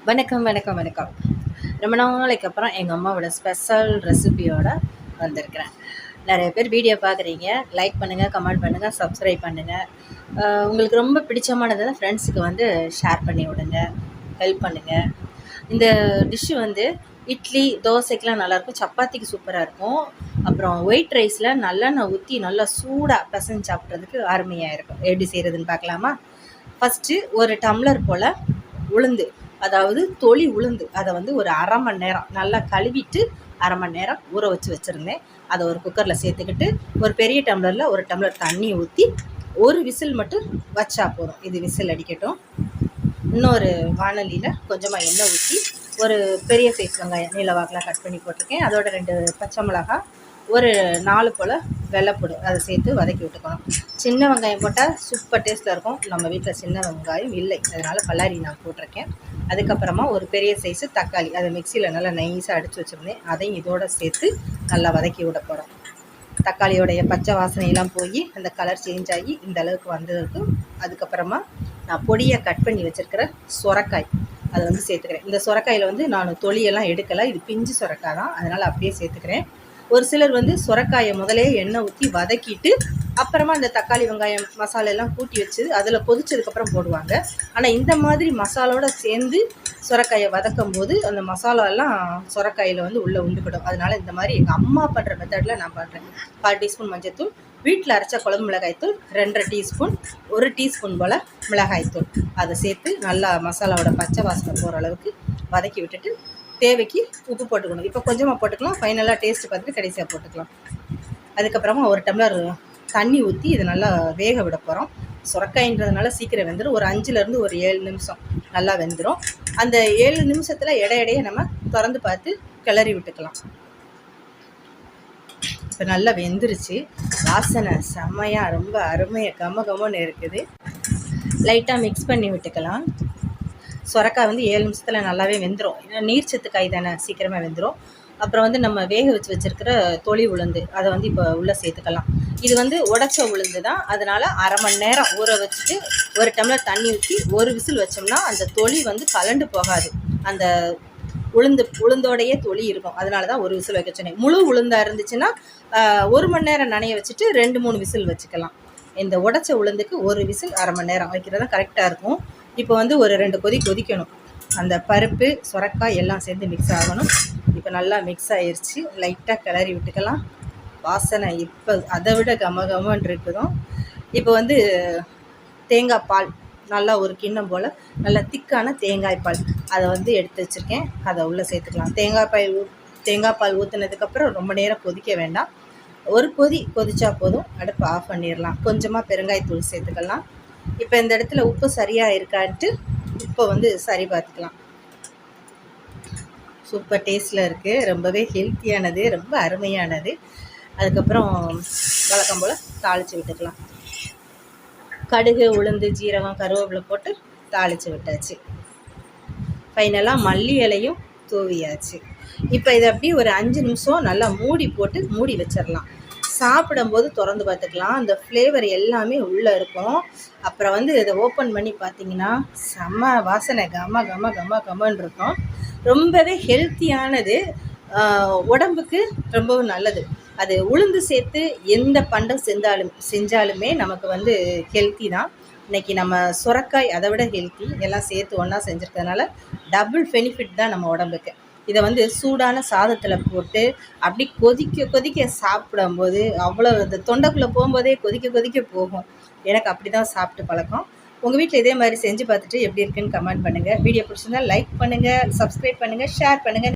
வணக்கம், வணக்கம், வணக்கம். ரொம்ப நாளைக்கு அப்புறம் எங்கள் அம்மாவோட ஸ்பெஷல் ரெசிபியோட வந்திருக்கிறேன். நிறைய பேர் வீடியோ பார்க்குறீங்க. லைக் பண்ணுங்கள், கமெண்ட் பண்ணுங்கள், சப்ஸ்கிரைப் பண்ணுங்கள். உங்களுக்கு ரொம்ப பிடிச்சமானதை ஃப்ரெண்ட்ஸுக்கு வந்து ஷேர் பண்ணி விடுங்க, ஹெல்ப் பண்ணுங்கள். இந்த டிஷ்ஷு வந்து இட்லி, தோசைக்கெலாம் நல்லாயிருக்கும், சப்பாத்திக்கு சூப்பராக இருக்கும். அப்புறம் ஒயிட் ரைஸில் நல்லெண்ணெய் ஊற்றி நல்லா சூடாக பிசைஞ்சு சாப்பிட்றதுக்கு அருமையாக இருக்கும். எப்படி செய்கிறதுன்னு பார்க்கலாமா? ஃபஸ்ட்டு ஒரு டம்ளர் போல் உளுந்து, அதாவது தொளி உளுந்து, அதை வந்து ஒரு அரை மணி நேரம் நல்லா கழுவிட்டு அரை மணி நேரம் ஊற வச்சுருந்தேன். அதை ஒரு குக்கரில் சேர்த்துக்கிட்டு ஒரு பெரிய டம்ளரில் ஒரு டம்ளர் தண்ணி ஊற்றி ஒரு விசில் மட்டும் வச்சா போதும். இது விசில் அடிக்கட்டும். இன்னொரு வானலியில் கொஞ்சமாக எண்ணெய் ஊற்றி ஒரு பெரிய சைஸ் வெங்காயம் நீல வாக்கில் கட் பண்ணி போட்டிருக்கேன். அதோட 2 பச்சை மிளகாய், ஒரு 4 போல் வெள்ளைப்பூடு அதை சேர்த்து வதக்கி விட்டுக்கணும். சின்ன வெங்காயம் போட்டால் சூப்பர் டேஸ்ட்டில் இருக்கும். நம்ம வீட்டில் சின்ன வெங்காயம் இல்லை, அதனால் பல்லாரி நான் போட்டிருக்கேன். அதுக்கப்புறமா ஒரு பெரிய சைஸு தக்காளி, அதை மிக்சியில் நல்லா நைஸாக அடித்து வச்சுருந்தேன். அதையும் இதோடு சேர்த்து நல்லா வதக்கி விட போகிறோம். தக்காளியோடைய பச்சை வாசனையெல்லாம் போய் அந்த கலர் சேஞ்ச் ஆகி இந்த அளவுக்கு வந்ததுக்கு அதுக்கப்புறமா நான் பொடியை கட் பண்ணி வச்சுருக்கிற சுரக்காய் அதை வந்து சேர்த்துக்கிறேன். இந்த சுரக்காயில் வந்து நான் தொலியெல்லாம் எடுக்கலை, இது பிஞ்சு சுரக்காய் தான், அதனால் அப்படியே சேர்த்துக்கிறேன். ஒரு சிலர் வந்து சுரக்காயை முதலே எண்ணெய் ஊற்றி வதக்கிட்டு அப்புறமா இந்த தக்காளி வெங்காயம் மசாலா எல்லாம் கூட்டி வச்சு அதில் கொதிச்சதுக்கப்புறம் போடுவாங்க. ஆனால் இந்த மாதிரி மசாலோடு சேர்ந்து சுரக்காயை வதக்கும் போது அந்த மசாலாலாம் சுரக்காயில் வந்து உள்ளே உண்டுக்கிடும். அதனால் இந்த மாதிரி எங்கள் அம்மா பண்ணுற மெத்தடில் நான் பண்ணுறேன். 1/4 டீஸ்பூன் மஞ்சத்தூள், வீட்டில் அரைச்ச குழம்பு மிளகாய்த்தூள் 2 டீஸ்பூன், 1 டீஸ்பூன் போல் மிளகாய்த்தூள் அதை சேர்த்து நல்லா மசாலாவோட பச்சை வாசனை போகிற அளவுக்கு வதக்கி விட்டுட்டு தேவைக்கு உப்பு போட்டுக்கணும். இப்போ கொஞ்சமாக போட்டுக்கலாம், ஃபைனலாக டேஸ்ட்டு பார்த்துட்டு கடைசியாக போட்டுக்கலாம். அதுக்கப்புறமா ஒரு டம்ளர் தண்ணி ஊற்றி இதை நல்லா வேக விட போகிறோம். சுரக்காயின்றதுனால சீக்கிரம் வெந்துடும். ஒரு 5லேருந்து ஒரு 7 நிமிஷம் நல்லா வெந்துடும். அந்த 7 நிமிஷத்தில் இடையிடையே நம்ம திறந்து பார்த்து கிளறி விட்டுக்கலாம். இப்போ நல்லா வெந்துருச்சு. வாசனை செம்மையாக ரொம்ப அருமையாக கமகமன்னு இருக்குது. லைட்டாக மிக்ஸ் பண்ணி விட்டுக்கலாம். சுரக்காய் வந்து 7 நிமிஷத்தில் நல்லாவே வெந்துடும். ஏன்னா நீர்ச்சத்து காய் தானே, சீக்கிரமாக வெந்துடும். அப்புறம் வந்து நம்ம வேக வச்சுருக்கிற தொளி உளுந்து அதை வந்து இப்போ உள்ளே சேர்த்துக்கலாம். இது வந்து உடச்ச உளுந்து தான், அதனால் அரை மணி நேரம் ஊற வச்சுட்டு ஒரு டம்ளர் தண்ணி ஊற்றி ஒரு விசில் வச்சோம்னா அந்த தொளி வந்து கலண்டு போகாது. அந்த உளுந்தோடையே தொளி இருக்கும், அதனால தான் ஒரு விசில் வைக்க சொன்னேன். முழு உளுந்தாக இருந்துச்சுன்னா 1 மணி நேரம் நனைய வச்சுட்டு 2-3 விசில் வச்சுக்கலாம். இந்த உடச்ச உளுந்துக்கு ஒரு விசில் அரை மணி நேரம் வைக்கிறது தான் கரெக்டாக இருக்கும். இப்போ வந்து ஒரு 2 கொதிக்கணும். அந்த பருப்பு சுரக்காய் எல்லாம் சேர்ந்து மிக்ஸ் ஆகணும். இப்போ நல்லா மிக்ஸ் ஆயிடுச்சு. லைட்டாக கிளறி விட்டுக்கலாம். வாசனை இப்போ அதை விட கமகமன்னு இருக்குதும். இப்போ வந்து தேங்காய் பால் நல்லா ஒரு கிண்ணம் போல் நல்லா திக்கான தேங்காய் பால் அதை வந்து எடுத்து வச்சுருக்கேன். அதை உள்ளே சேர்த்துக்கலாம். தேங்காய் பால் ஊற்றுனதுக்கப்புறம் ரொம்ப நேரம் கொதிக்க வேண்டாம். ஒரு கொதிச்சா போதும், அடுப்பு ஆஃப் பண்ணிடலாம். கொஞ்சமாக பெருங்காயத்தூள் சேர்த்துக்கலாம். இப்போ இந்த இடத்துல உப்பு சரியாக இருக்கான்ட்டு உப்பை வந்து சரி பார்த்துக்கலாம். சூப்பர் டேஸ்ட்டில் இருக்குது, ரொம்பவே ஹெல்த்தியானது, ரொம்ப அருமையானது. அதுக்கப்புறம் வழக்கம் போல் தாளித்து விட்டுக்கலாம். கடுகு, உளுந்து, ஜீரகம், கருவேப்பிலை போட்டு தாளித்து விட்டாச்சு. ஃபைனலாக மல்லி இலையும் தூவியாச்சு. இப்போ இதை அப்படியே ஒரு 5 நிமிஷம் நல்லா மூடி வச்சிடலாம். சாப்பிடும்போது திறந்து பார்த்துக்கலாம். அந்த ஃப்ளேவர் எல்லாமே உள்ளே இருக்கும். அப்புறம் வந்து இதை ஓப்பன் பண்ணி பார்த்தீங்கன்னா செம்ம வாசனை கமன்னு இருக்கும். ரொம்பவே ஹெல்த்தியானது, உடம்புக்கு ரொம்பவும் நல்லது. அது உளுந்து சேர்த்து எந்த பண்டம் செஞ்சாலுமே நமக்கு வந்து ஹெல்த்தி தான். இன்றைக்கி நம்ம சுரக்காய் அதை விட ஹெல்த்தி, எல்லாம் சேர்த்து ஒன்றா செஞ்சுருக்கிறதுனால டபுள் பெனிஃபிட் தான் நம்ம உடம்புக்கு. இதை வந்து சூடான சாதத்தில் போட்டு அப்படி கொதிக்க சாப்பிடும்போது அவ்வளோ இந்த தொண்டைக்குள்ளே போகும்போதே கொதிக்க போகும். எனக்கு அப்படி தான் சாப்பிட்டு பழக்கம். உங்கள் வீட்டில் இதே மாதிரி செஞ்சு பார்த்துட்டு எப்படி இருக்குன்னு கமெண்ட் பண்ணுங்கள். வீடியோ பிடிச்சிருந்தால் லைக் பண்ணுங்கள், சப்ஸ்கிரைப் பண்ணுங்கள், ஷேர் பண்ணுங்கள்.